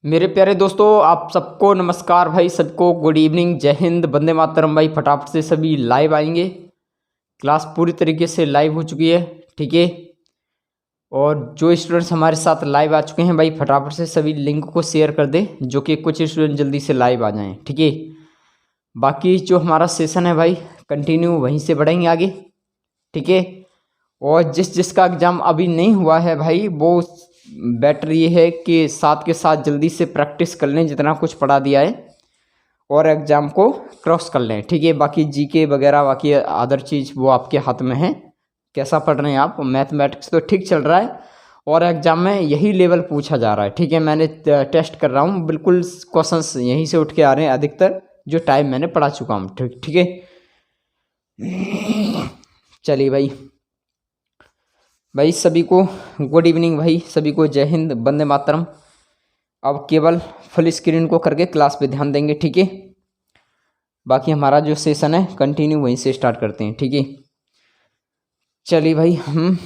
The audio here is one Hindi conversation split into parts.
मेरे प्यारे दोस्तों, आप सबको नमस्कार भाई। सबको गुड इवनिंग, जय हिंद, वंदे मातरम भाई। फटाफट से सभी लाइव आएंगे। क्लास पूरी तरीके से लाइव हो चुकी है, ठीक है। और जो स्टूडेंट्स हमारे साथ लाइव आ चुके हैं भाई, फटाफट से सभी लिंक को शेयर कर दें, जो कि कुछ स्टूडेंट जल्दी से लाइव आ जाएं, ठीक है। बाकी जो हमारा सेशन है भाई, कंटिन्यू वहीं से बढ़ेंगे आगे, ठीक है। और जिसका एग्ज़ाम अभी नहीं हुआ है भाई, वो बेटर ये है कि साथ के साथ जल्दी से प्रैक्टिस कर लें जितना कुछ पढ़ा दिया है, और एग्ज़ाम को क्रॉस कर लें, ठीक है। बाकी जीके वगैरह, बाकी अदर चीज़ वो आपके हाथ में है, कैसा पढ़ रहे हैं आप। मैथमेटिक्स तो ठीक चल रहा है, और एग्ज़ाम में यही लेवल पूछा जा रहा है, ठीक है। मैंने टेस्ट कर रहा हूँ, बिल्कुल क्वेश्चंस यहीं से उठ के आ रहे हैं अधिकतर, जो टाइम मैंने पढ़ा चुका हूँ, ठीक है। चलिए भाई सभी को गुड इवनिंग भाई, सभी को जय हिंद, वंदे मातरम। अब केवल फुल स्क्रीन को करके क्लास पे ध्यान देंगे, ठीक है। बाकी हमारा जो सेशन है कंटिन्यू वहीं से स्टार्ट करते हैं, ठीक है। चलिए भाई, हम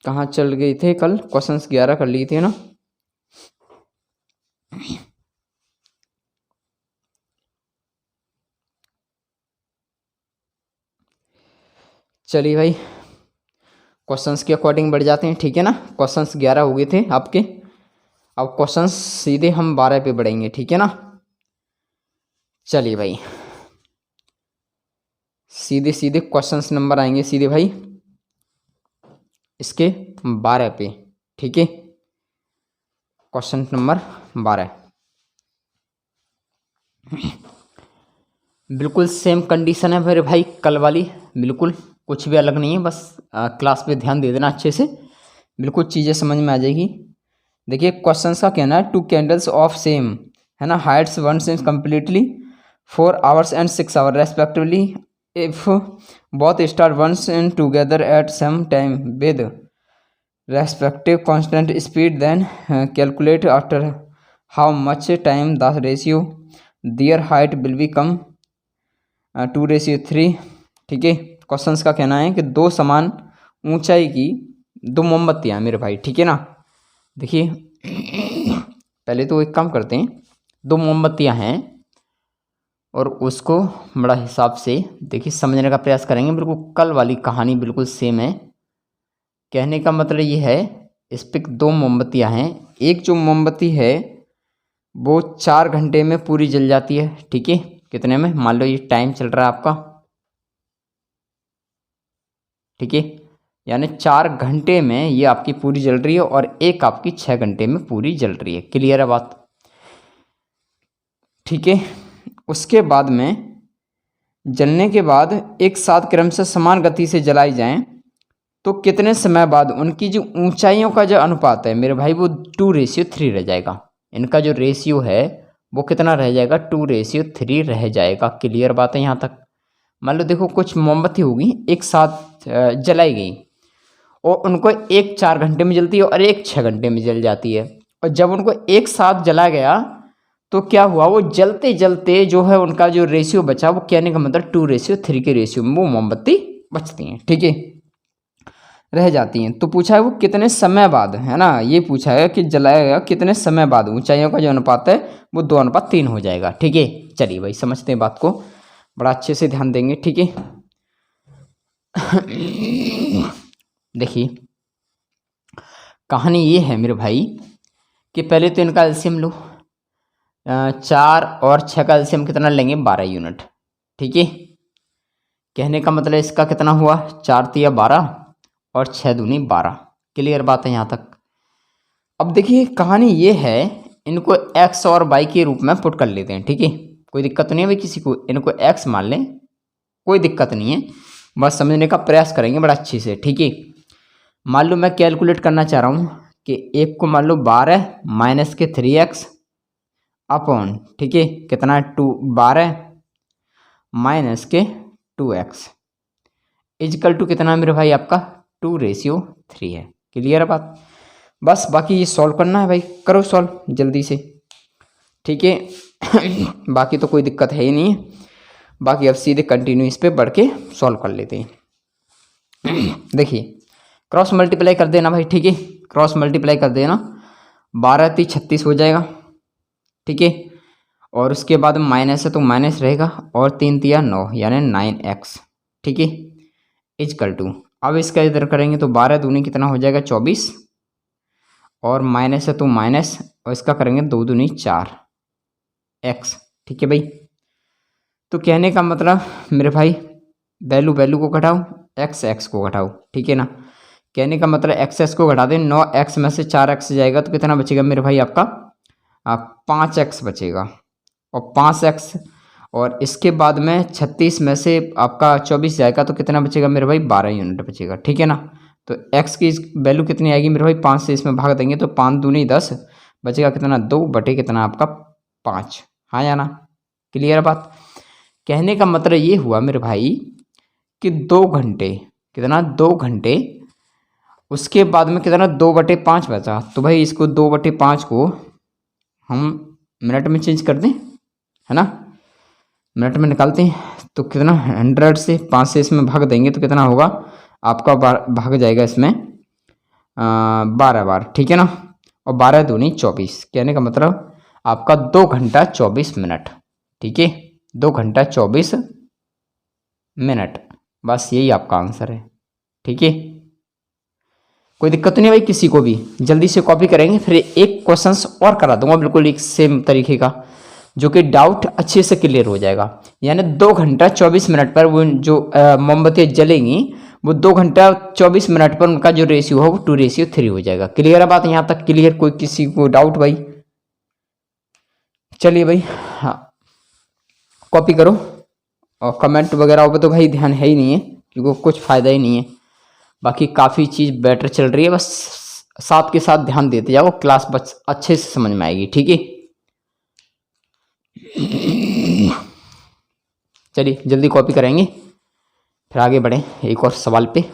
कहाँ चल गए थे कल? क्वेश्चंस 11 कर लिए थे ना। चलिए भाई, क्वेश्चंस के अकॉर्डिंग बढ़ जाते हैं, ठीक है ना। क्वेश्चंस 11 हो गए थे आपके, अब क्वेश्चंस सीधे हम 12 पे बढ़ेंगे, ठीक है ना। चलिए भाई, सीधे सीधे क्वेश्चंस नंबर आएंगे सीधे भाई इसके 12 पे, ठीक है। क्वेश्चन नंबर 12 बिल्कुल सेम कंडीशन है मेरे भाई कल वाली, बिल्कुल कुछ भी अलग नहीं है। बस क्लास पे ध्यान दे देना अच्छे से, बिल्कुल चीज़ें समझ में आ जाएगी। देखिए क्वेश्चन का कहना है, 2 कैंडल्स ऑफ सेम, है ना, Heights one same completely 4 hours and 6 hours respectively if both start once and together at same time with respective constant speed, then calculate after how much time the ratio their height will become 2:3, ठीक है। क्वेश्चंस का कहना है कि दो समान ऊंचाई की दो मोमबत्तियाँ मेरे भाई, ठीक है ना। देखिए पहले तो एक काम करते हैं, दो मोमबत्तियाँ हैं और उसको बड़ा हिसाब से देखिए समझने का प्रयास करेंगे। बिल्कुल कल वाली कहानी बिल्कुल सेम है। कहने का मतलब ये है, इस पे दो मोमबत्तियाँ हैं, एक जो मोमबत्ती है वो 4 घंटे में पूरी जल जाती है, ठीक है। कितने में? मान लो ये टाइम चल रहा है आपका, ठीक है, यानी 4 घंटे में ये आपकी पूरी जल रही है, और एक आपकी 6 घंटे में पूरी जल रही है। क्लियर है बात, ठीक है। उसके बाद में जलने के बाद एक साथ क्रम से समान गति से जलाई जाएं तो कितने समय बाद उनकी जो ऊंचाइयों का जो अनुपात है मेरे भाई, वो 2:3 रह जाएगा। इनका जो रेशियो है वो कितना रह जाएगा? 2:3 रह जाएगा। क्लियर बात है यहाँ तक? मान लो देखो, कुछ मोमबत्ती होगी एक साथ जलाई गई, और उनको एक 4 घंटे में जलती है और एक 6 घंटे में जल जाती है। और जब उनको एक साथ जला गया तो क्या हुआ, वो जलते जलते जो है उनका जो रेशियो बचा, वो कहने का मतलब 2:3 के रेशियो में वो मोमबत्ती बचती हैं, ठीक है, रह जाती हैं। तो पूछा है वो कितने समय बाद, है ना, ये पूछा है कि जलाया गया कितने समय बाद ऊंचाइयों का जो अनुपात है वो 2:3 हो जाएगा, ठीक है। चलिए भाई समझते हैं बात को, बड़ा अच्छे से ध्यान देंगे, ठीक है। देखिए कहानी ये है मेरे भाई कि पहले तो इनका एलसीएम लो, 4 और 6 का एलसीएम कितना लेंगे? 12 यूनिट, ठीक है। कहने का मतलब इसका कितना हुआ? 4 तिया 12 और 6 दूनी 12। क्लियर बात है यहाँ तक? अब देखिए कहानी ये है, इनको x और y के रूप में पुट कर लेते हैं, ठीक है। कोई दिक्कत तो नहीं है भाई किसी को, इनको x मान लें, कोई दिक्कत नहीं है, बस समझने का प्रयास करेंगे बड़ा अच्छे से, ठीक है। मान लो मैं कैलकुलेट करना चाह रहा हूँ कि एक को मान लो 12 माइनस के 3x अपॉन, ठीक है, कितना है 12 माइनस के 2x इजकल टू कितना मेरे भाई? आपका 2:3 है। क्लियर है बात? बस बाकी ये सॉल्व करना है भाई, करो सॉल्व जल्दी से, ठीक है। बाकी तो कोई दिक्कत है ही नहीं है। बाकी अब सीधे कंटिन्यू इस पे बढ़ के सॉल्व कर लेते हैं। देखिए क्रॉस मल्टीप्लाई कर देना भाई, ठीक है, क्रॉस मल्टीप्लाई कर देना, 12×3 = 36 हो जाएगा, ठीक है। और उसके बाद माइनस है तो माइनस रहेगा, और 3×3 = 9 यानी 9x, ठीक है, इजकल टू। अब इसका इधर करेंगे तो 12×2 कितना हो जाएगा 24, और माइनस है तो माइनस, और इसका करेंगे 2×2 = 4x, ठीक है भाई। तो कहने का मतलब मेरे भाई वैल्यू वैल्यू को घटाओ, एक्स एक्स को घटाओ, ठीक है ना। कहने का मतलब एक्स एक्स को घटा दें, 9x में से 4x जाएगा तो कितना बचेगा मेरे भाई आपका 5x बचेगा, और 5x, और इसके बाद में 36 में से आपका 24 जाएगा तो कितना बचेगा मेरे भाई 12 यूनिट बचेगा, ठीक है ना। तो x की वैल्यू कितनी आएगी मेरे भाई 5 से इसमें भाग देंगे तो 5×2 = 10, बचेगा कितना 2 बटे कितना आपका 5, हाँ या ना, क्लियर बात। कहने का मतलब ये हुआ मेरे भाई कि 2 घंटे, कितना 2 घंटे, उसके बाद में कितना 2/5 बचा, तो भाई इसको 2/5 को हम मिनट में चेंज कर दें, है ना, मिनट में निकालते हैं तो कितना 100 से 5 से इसमें भाग देंगे तो कितना होगा आपका भाग जाएगा इसमें 12 बार, ठीक है ना, और 12×2 = 24, कहने का मतलब आपका 2 घंटा 24 मिनट, ठीक है, 2 घंटा 24 मिनट, बस यही आपका आंसर है, ठीक है। कोई दिक्कत नहीं भाई किसी को भी, जल्दी से कॉपी करेंगे, फिर एक क्वेश्चंस और करा दूंगा बिल्कुल एक सेम तरीके का, जो कि डाउट अच्छे से क्लियर हो जाएगा। यानी 2 घंटा 24 मिनट पर वो जो मोमबत्तियाँ जलेंगी, वो 2 घंटा 24 मिनट पर उनका जो रेशियो हो वो 2:3 हो जाएगा। क्लियर है बात यहाँ तक, क्लियर, कोई किसी को डाउट भाई? चलिए भाई, हाँ कॉपी करो, और कमेंट वगैरह पर तो भाई ध्यान है ही नहीं है, क्योंकि कुछ फ़ायदा ही नहीं है। बाकी काफ़ी चीज़ बेटर चल रही है, बस साथ के साथ ध्यान देते जाओ, क्लास बस अच्छे से समझ में आएगी, ठीक है। चलिए जल्दी कॉपी करेंगे, फिर आगे बढ़ें एक और सवाल पे।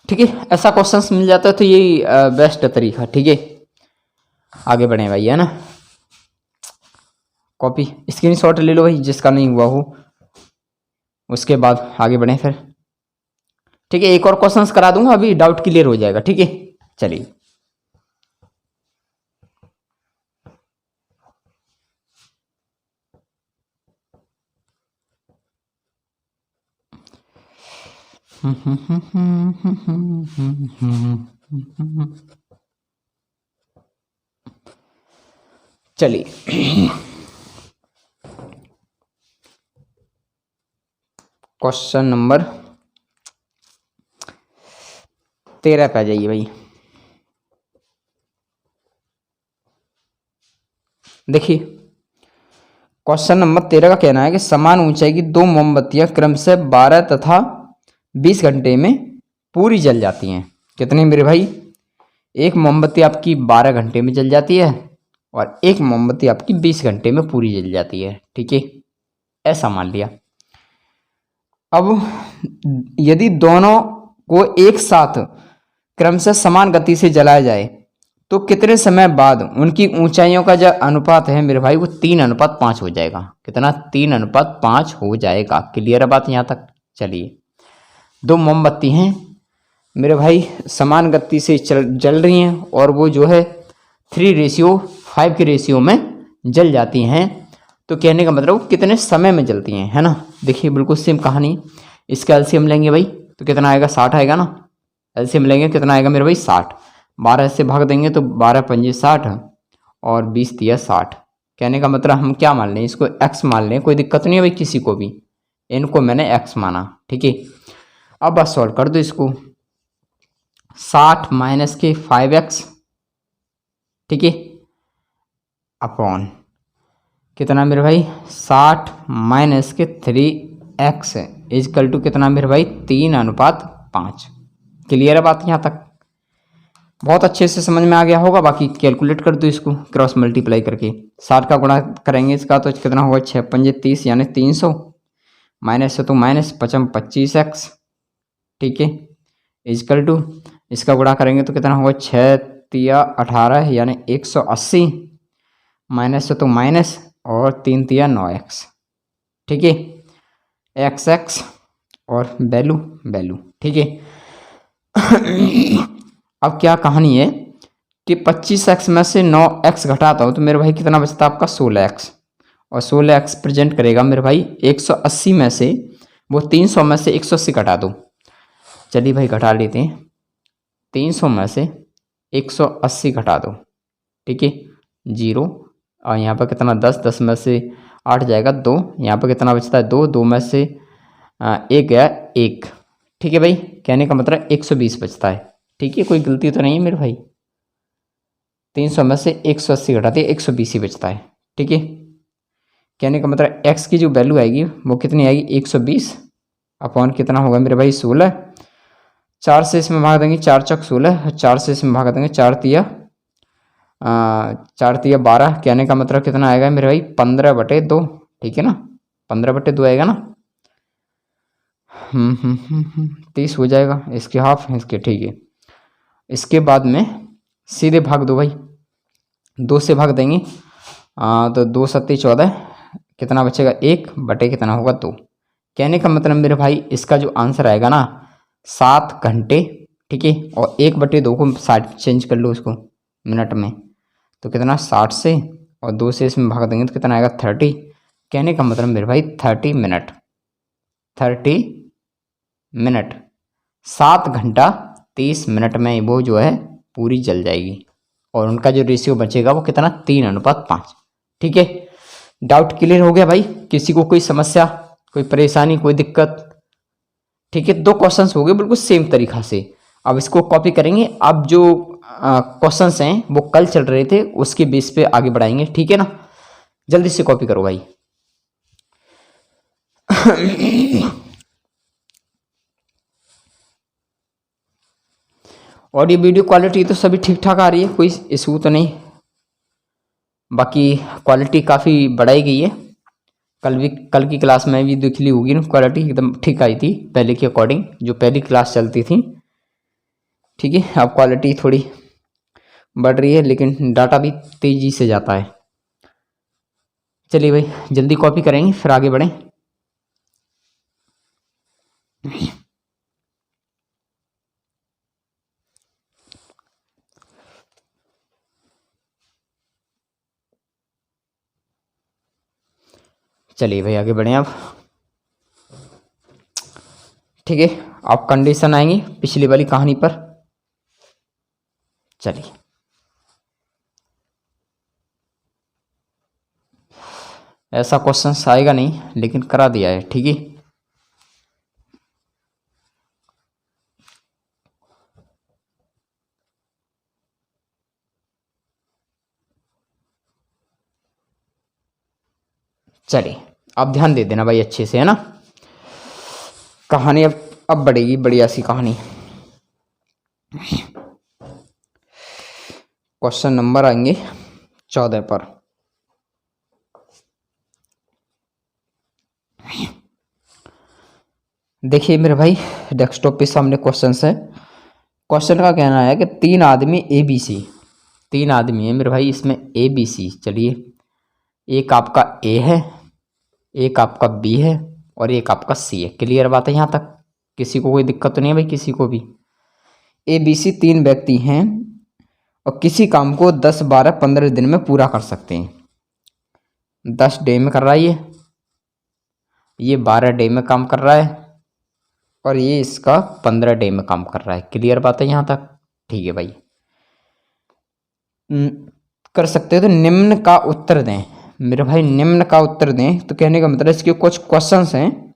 ठीक है, ऐसा क्वेश्चंस मिल जाता है तो यही बेस्ट तरीका, ठीक है। आगे बढ़े भाई, है ना, कॉपी स्क्रीनशॉट ले लो भाई जिसका नहीं हुआ हो, उसके बाद आगे बढ़े फिर, ठीक है। एक और क्वेश्चंस करा दूंगा, अभी डाउट क्लियर हो जाएगा, ठीक है। चलिए चलिए क्वेश्चन नंबर 13 पे आ जाइए भाई। देखिए क्वेश्चन नंबर 13 का कहना है कि समान ऊंचाई की 2 मोमबत्तियां क्रमशः 12 तथा 20 घंटे में पूरी जल जाती हैं। कितनी मेरे भाई? एक मोमबत्ती आपकी 12 घंटे में जल जाती है, और एक मोमबत्ती आपकी 20 घंटे में पूरी जल जाती है, ठीक है, ऐसा मान लिया। अब यदि दोनों को एक साथ क्रमशः समान गति से जलाया जाए तो कितने समय बाद उनकी ऊंचाइयों का जो अनुपात है मेरे भाई वो 3:5 हो जाएगा। कितना? 3:5 हो जाएगा। क्लियर है बात यहाँ तक? चलिए, 2 मोमबत्ती हैं मेरे भाई, समान गति से जल रही हैं, और वो जो है 3:5 के रेशियो में जल जाती हैं। तो कहने का मतलब कितने समय में जलती हैं, है ना। देखिए बिल्कुल सेम कहानी, इसका एलसीएम लेंगे भाई तो कितना आएगा? 60 आएगा ना। एलसीएम लेंगे कितना आएगा मेरे भाई? 60। 12 से भाग देंगे तो 12×5 = 60, और 20×3 = 60। कहने का मतलब हम क्या मान लें? इसको x मान लें, कोई दिक्कत नहीं है भाई किसी को भी। इनको मैंने x माना, ठीक है। अब बस सॉल्व कर दो इसको। 60 - के 5x, ठीक है, अपॉन कितना मेरे भाई? 60 - के 3x इजकल टू कितना मेरे भाई? 3:5। क्लियर है बात यहाँ तक? बहुत अच्छे से समझ में आ गया होगा। बाकी कैलकुलेट कर दो इसको क्रॉस मल्टीप्लाई करके। 60 का गुणा करेंगे इसका तो कितना होगा? 6×5 = 30 यानी 300, माइनस है तो माइनस 5×25x, ठीक है, इजकल टू इसका गुणा करेंगे तो कितना होगा? 6×3 = 18 यानी 180, माइनस है तो माइनस, और 3×3 = 9x। ठीक है, एक्स एक्स और वैल्यू वैल्यू, ठीक है। अब क्या कहानी है कि 25x में से 9x घटाता हूँ तो मेरे भाई कितना बचता है आपका 16x, और 16x प्रेजेंट करेगा मेरे भाई 180 में से, वो 300 में से 180 घटा दो। चलिए भाई घटा लेते हैं, 300 में से 180 घटा दो, ठीक है, 0, और यहाँ पर कितना 10, 10 में से 8 जाएगा 2, यहाँ पर कितना बचता है 2, 2 में से 1 गया 1, ठीक है भाई। कहने का मतलब 120 बचता है, ठीक है, कोई गलती तो नहीं है मेरे भाई। 300 में से 180 घटाते 120 ही बचता है, ठीक है। कहने का मतलब x की जो वैल्यू आएगी वो कितनी आएगी 120 अपॉन कितना होगा मेरे भाई 16, 4 से इसमें भाग देंगे 4 चौक 16, 4 से इसमें भाग देंगे 4 तिया 12। कहने का मतलब कितना आएगा मेरे भाई 15/2, ठीक है ना, 15/2 आएगा ना। 30 हो जाएगा, इसके हाफ इसके, ठीक है। इसके बाद में सीधे भाग दो भाई, 2 से भाग देंगे तो 2 सत्ती 14, कितना बचेगा 1 बटे कितना होगा 2। कहने का मतलब मेरे भाई इसका जो आंसर आएगा ना 7 घंटे, ठीक है, और 1/2 को 60 चेंज कर लो उसको मिनट में, तो कितना 60 से और 2 से इसमें भाग देंगे तो कितना आएगा 30। कहने का मतलब मेरे भाई 30 मिनट, 30 मिनट, 7 घंटा 30 मिनट में वो जो है पूरी जल जाएगी, और उनका जो रेशियो बचेगा वो कितना 3:5, ठीक है। डाउट क्लियर हो गया भाई? किसी को कोई समस्या, कोई परेशानी, कोई दिक्कत? ठीक है, 2 क्वेश्चंस हो गए बिल्कुल सेम तरीका से। अब इसको कॉपी करेंगे, अब जो क्वेश्चंस हैं वो कल चल रहे थे उसके बेस पे आगे बढ़ाएंगे, ठीक है ना। जल्दी से कॉपी करो भाई। ऑडियो वीडियो क्वालिटी तो सभी ठीक ठाक आ रही है, कोई इशू तो नहीं। बाकी क्वालिटी काफ़ी बढ़ाई गई है, कल की क्लास में भी देख ली होगी ना, क्वालिटी एकदम ठीक आई थी पहले के अकॉर्डिंग, जो पहली क्लास चलती थी, ठीक है। अब क्वालिटी थोड़ी बढ़ रही है, लेकिन डाटा भी तेज़ी से जाता है। चलिए भाई जल्दी कॉपी करेंगे फिर आगे बढ़ें। चलिए भाई आगे बढ़ें अब, ठीक है। आप कंडीशन आएंगी पिछली वाली कहानी पर। चलिए ऐसा क्वेश्चन आएगा नहीं, लेकिन करा दिया है, ठीक है। चलिए अब ध्यान दे देना भाई अच्छे से, है ना। कहानी अब बढ़ेगी, बढ़िया सी कहानी। क्वेश्चन नंबर आएंगे 14 पर। देखिए मेरे भाई डेस्कटॉप पे सामने क्वेश्चन है। क्वेश्चन का कहना है कि 3 आदमी ABC, 3 आदमी है मेरे भाई इसमें ABC। चलिए एक आपका A है, एक आपका B है और एक आपका C है। क्लियर बात है यहाँ तक? किसी को कोई दिक्कत तो नहीं है भाई? किसी को भी? ABC 3 व्यक्ति हैं और किसी काम को 10, 12, 15 दिन में पूरा कर सकते हैं। 10 डे में कर रहा है ये 12 डे में काम कर रहा है, और ये इसका 15 डे में काम कर रहा है। क्लियर बात है यहाँ तक? ठीक है भाई, कर सकते हो तो निम्न का उत्तर दें मेरे भाई, निम्न का उत्तर दें। तो कहने का मतलब इसके कुछ क्वेश्चंस हैं,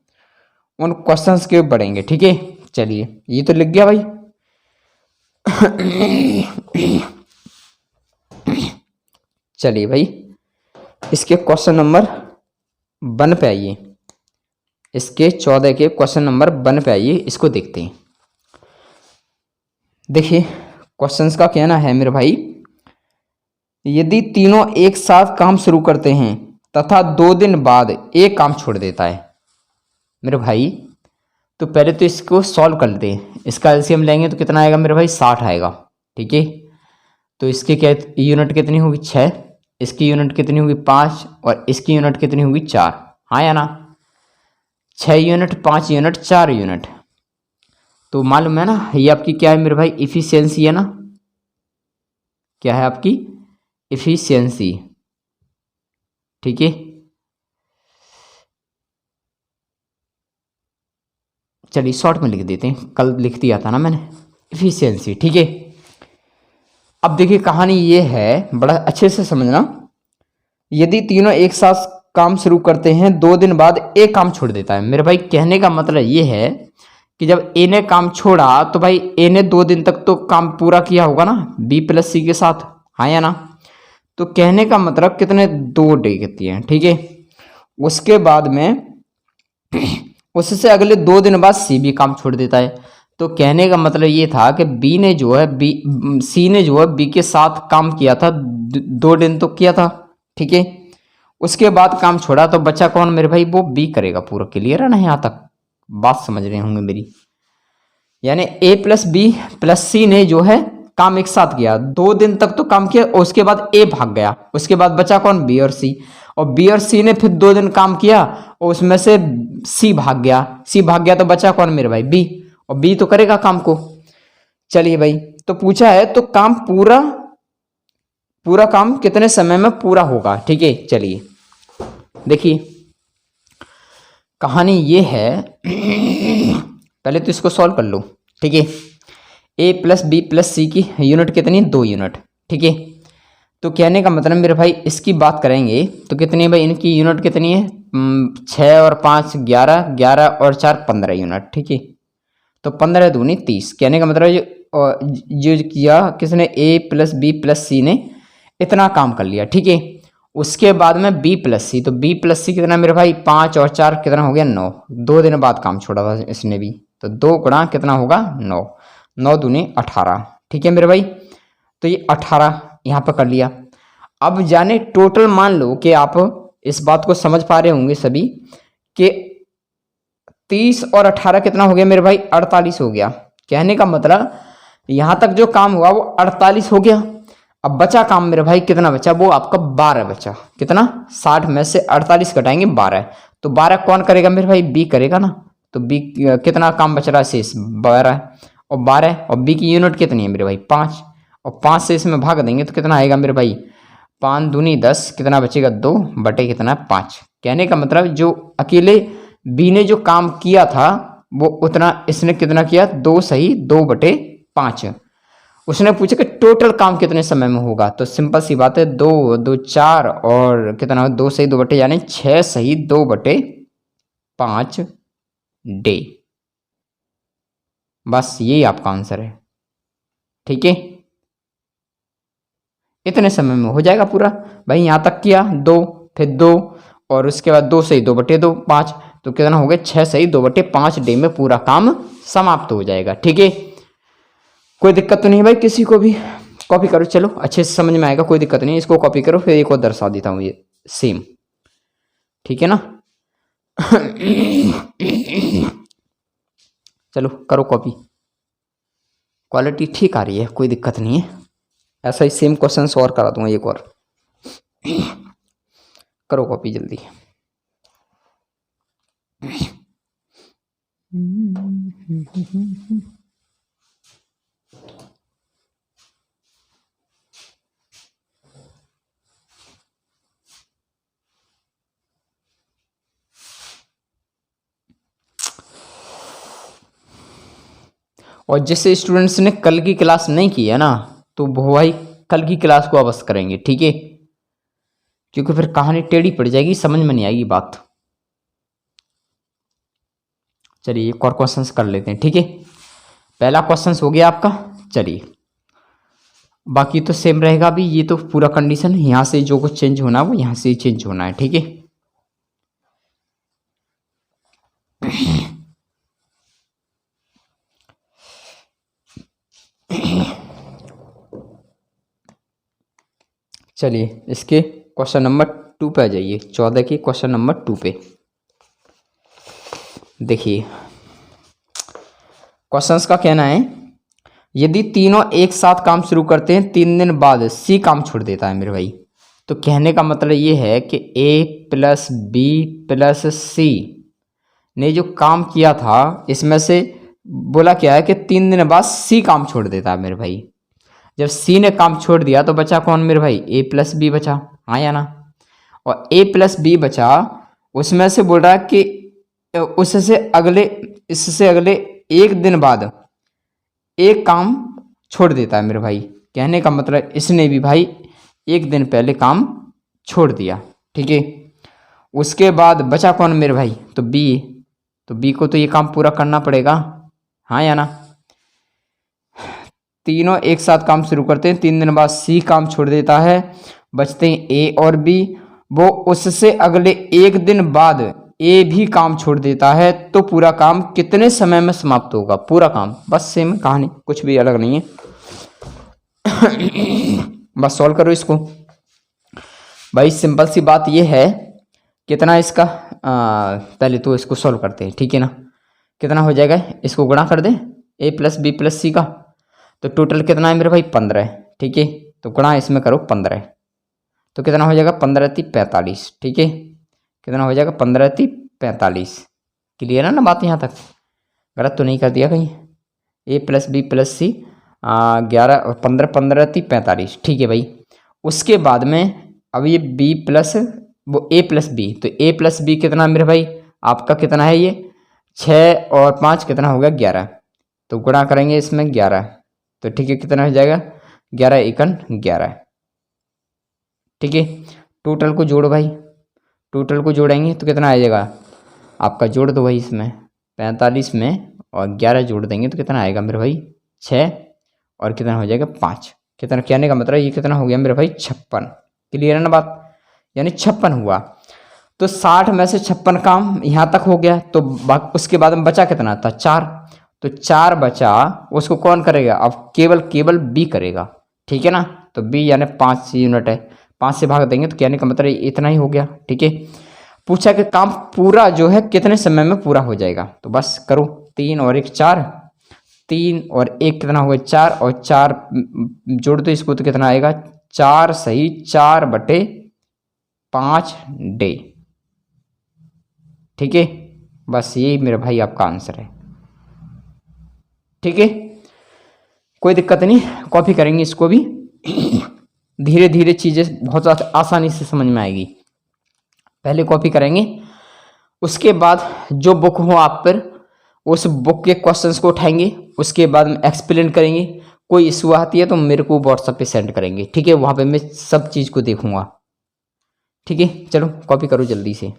उन क्वेश्चंस के बढ़ेंगे, ठीक है। चलिए ये तो लिख गया भाई। चलिए भाई इसके क्वेश्चन नंबर 1 पे आइए, इसके 14 के क्वेश्चन नंबर 1 पे आइए, इसको देखते हैं। देखिए क्वेश्चंस का कहना है मेरे भाई, यदि तीनों एक साथ काम शुरू करते हैं तथा 2 दिन बाद एक काम छोड़ देता है मेरे भाई, तो पहले तो इसको सॉल्व कर लेते हैं। इसका एलसीएम लेंगे तो कितना आएगा मेरे भाई 60 आएगा, ठीक है। तो इसकी क्या यूनिट कितनी होगी 6, इसकी यूनिट कितनी होगी 5 और इसकी यूनिट कितनी होगी 4, हाँ या ना। 6 यूनिट, 5 यूनिट, 4 यूनिट। तो मालूम है ना, ये आपकी क्या है मेरे भाई, इफिशियंसी है ना। क्या है आपकी इफिशियंसी, ठीक है। चलिए शॉर्ट में लिख देते हैं, कल लिख दिया था ना मैंने, इफिशियंसी, ठीक है। अब देखिए कहानी ये है, बड़ा अच्छे से समझना। यदि तीनों एक साथ काम शुरू करते हैं, 2 दिन बाद ए काम छोड़ देता है। मेरे भाई कहने का मतलब ये है कि जब ए ने काम छोड़ा तो भाई ए ने 2 दिन तक तो काम पूरा किया होगा ना, बी प्लस सी के साथ, हाँ या ना। तो कहने का मतलब कितने, 2 डे कहती है, ठीक है। उसके बाद में उससे अगले 2 दिन बाद सी भी काम छोड़ देता है। तो कहने का मतलब ये था कि बी ने जो है सी ने जो है बी के साथ काम किया था, 2 दिन तो किया था, ठीक है। उसके बाद काम छोड़ा तो बच्चा कौन मेरे भाई, वो बी करेगा। पूरा क्लियर है ना, यहाँ तक बात समझ रहे होंगे मेरी। यानी ए प्लस बी प्लस सी ने जो है काम एक साथ किया, 2 दिन तक तो काम किया, और उसके बाद ए भाग गया, उसके बाद बचा कौन, बी और सी। और बी और सी ने फिर 2 दिन काम किया और उसमें से सी भाग गया, सी भाग गया तो बचा कौन मेरे भाई, बी। और बी तो करेगा काम को। चलिए भाई, तो पूछा है तो काम पूरा पूरा काम कितने समय में पूरा होगा, ठीक है। चलिए देखिए कहानी ये है पहले तो इसको सॉल्व कर लो, ठीक है। ए प्लस बी प्लस सी की यूनिट कितनी, 2 यूनिट, ठीक है। तो कहने का मतलब मेरे भाई इसकी बात करेंगे तो कितनी है भाई, इनकी यूनिट कितनी है, 6 और 5 11, 11 और 4 15 यूनिट, ठीक है। तो 15 दूनी 30। कहने का मतलब जो किया किसने, ए प्लस बी प्लस सी ने इतना काम कर लिया, ठीक है। उसके बाद में बी प्लस सी, तो बी प्लस सी कितना मेरे भाई, 5 और 4 कितना हो गया, 9। 2 दिन बाद काम छोड़ा था इसने भी, तो 2 गुणा कितना होगा, 9। 9 दूनी 18, ठीक है मेरे भाई। तो ये 18 यहाँ पर कर लिया। अब जाने टोटल, मान लो कि आप इस बात को समझ पा रहे होंगे सभी कि 30 और 18 कितना हो गया मेरे भाई, 48 हो गया। कहने का मतलब यहां तक जो काम हुआ वो 48 हो गया। अब बचा काम मेरे भाई कितना बचा, वो आपका 12 बचा। कितना, 60 में से 48 घटाएंगे 12, तो 12 कौन करेगा मेरे भाई, बी करेगा ना। तो बी कितना काम बच रहा है, शेष 12 और 12, और बी की यूनिट कितनी है मेरे भाई, 5, और 5 से इसमें भाग देंगे तो कितना आएगा मेरे भाई, 5 दूनी 10, कितना बचेगा, 2 बटे कितना, 5। कहने का मतलब जो अकेले बी ने जो काम किया था वो उतना इसने कितना किया, 2 सही 2 बटे 5। उसने पूछा कि टोटल काम कितने समय में होगा, तो सिंपल सी बात है, 2 2 4 और कितना, 2 सही 2 बटे, यानी 6 सही 2 बटे 5 डे। बस यही आपका आंसर है, ठीक है। इतने समय में हो जाएगा पूरा भाई। यहां तक किया 2, फिर 2 और उसके बाद 2 सही 2 बटे 2 5, तो कितना हो गया, 6 सही 2 बटे 5 डे में पूरा काम समाप्त हो जाएगा, ठीक है। कोई दिक्कत तो नहीं भाई किसी को भी, कॉपी करो, चलो अच्छे से समझ में आएगा, कोई दिक्कत नहीं। इसको कॉपी करो, फिर एक और दर्शा देता हूँ ये सेम, ठीक है ना। चलो करो कॉपी, क्वालिटी ठीक आ रही है, कोई दिक्कत नहीं है। ऐसा ही सेम क्वेश्चन और करा दूंगा एक और। करो कॉपी जल्दी। और जिससे स्टूडेंट्स ने कल की क्लास नहीं की है ना, तो वो भाई कल की क्लास को अवश्य करेंगे, ठीक है। क्योंकि फिर कहानी टेढ़ी पड़ जाएगी, समझ में नहीं आएगी बात। चलिए एक और क्वेश्चन कर लेते हैं, ठीक है। पहला क्वेश्चन हो गया आपका, चलिए बाकी तो सेम रहेगा अभी। ये तो पूरा कंडीशन, यहां से जो कुछ चेंज होना है वो यहां से ही चेंज होना है, ठीक है। चलिए इसके क्वेश्चन नंबर 2 पे आ जाइए, 14 के क्वेश्चन नंबर 2 पे देखिए। क्वेश्चंस का कहना है, यदि तीनों एक साथ काम शुरू करते हैं, 3 दिन बाद सी काम छोड़ देता है मेरे भाई। तो कहने का मतलब ये है कि ए प्लस बी प्लस सी ने जो काम किया था इसमें से बोला क्या है कि 3 दिन बाद सी काम छोड़ देता है मेरे भाई। जब सी ने काम छोड़ दिया तो बचा कौन मेरे भाई, ए प्लस बी बचा, हाँ या ना। और ए प्लस बी बचा, उसमें से बोल रहा है कि इससे अगले 1 दिन बाद एक काम छोड़ देता है मेरे भाई। कहने का मतलब इसने भी भाई 1 दिन पहले काम छोड़ दिया, ठीक है। उसके बाद बचा कौन मेरे भाई, तो बी। तो बी को तो ये काम पूरा करना पड़ेगा, हाँ या ना। तीनों एक साथ काम शुरू करते हैं, 3 दिन बाद सी काम छोड़ देता है, बचते हैं ए और बी। वो उससे अगले 1 दिन बाद ए भी काम छोड़ देता है, तो पूरा काम कितने समय में समाप्त होगा, पूरा काम बस सेम कहानी, कुछ भी अलग नहीं है। बस सॉल्व करो इसको भाई, सिंपल सी बात ये है। कितना इसका पहले तो इसको सॉल्व करते हैं, ठीक है ना। कितना हो जाएगा, इसको गुणा कर दें ए प्लस बी प्लस सी का, तो टोटल कितना है मेरे भाई 15, ठीक है। तो गुणा इसमें करो 15, तो कितना हो जाएगा 15 × 45, ठीक है। कितना हो जाएगा 15 × 45। क्लियर है ना बात यहाँ तक, गलत तो नहीं कर दिया कहीं। ए प्लस बी प्लस सी 11 और 15, 15 × 45, ठीक है भाई। उसके बाद में अब ये बी प्लस वो ए प्लस बी, तो ए प्लस बी कितना मेरे भाई आपका, कितना है ये 6 और 5 कितना हो गया 11, तो गुणा करेंगे इसमें 11, तो ठीक है। कितना हो जाएगा 11 एकन 11, ठीक है। टोटल को जोड़ो भाई, टोटल को जोड़ेंगे तो कितना आ जाएगा आपका, जोड़ दो भाई इसमें 45 में और 11 जोड़ देंगे तो कितना आएगा मेरे भाई 6 और कितना हो जाएगा 5। कितना कहने का मतलब ये कितना हो गया मेरे भाई 56। क्लियर है ना बात, यानी 56 हुआ। तो 60 में से 56 काम यहाँ तक हो गया, तो उसके बाद में बचा कितना था 4, तो 4 बचा, उसको कौन करेगा अब, केवल बी करेगा, ठीक है ना। तो बी यानी 5 यूनिट है, 5 से भाग देंगे तो कहने का मतलब इतना ही हो गया, ठीक है। पूछा कि काम पूरा जो है कितने समय में पूरा हो जाएगा, तो बस करो 3 और 1 4, 3 और 1 कितना हुआ 4 और 4 जोड़ दो इसको तो कितना आएगा 4 सही 4/5 डे, ठीक है। बस यही मेरे भाई आपका आंसर है, ठीक है। कोई दिक्कत नहीं, कॉपी करेंगे इसको भी। धीरे धीरे चीजें बहुत आसानी से समझ में आएगी। पहले कॉपी करेंगे, उसके बाद जो बुक हो आप पर उस बुक के क्वेश्चंस को उठाएंगे, उसके बाद में एक्सप्लेन करेंगे। कोई इशू आती है तो मेरे को व्हाट्सएप पे सेंड करेंगे, ठीक है। वहां पे मैं सब चीज को देखूंगा, ठीक है। चलो कॉपी करो जल्दी से।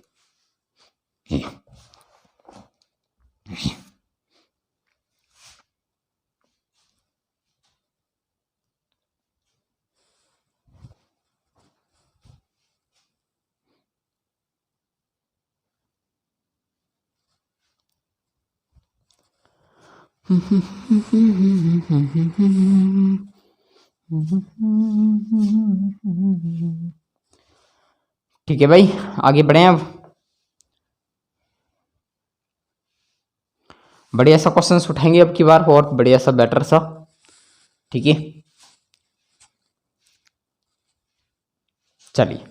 ठीक है भाई, आगे बढ़े अब। बढ़िया सा क्वेश्चन उठाएंगे अब की बार, और बढ़िया सा बेटर सा, ठीक है। चलिए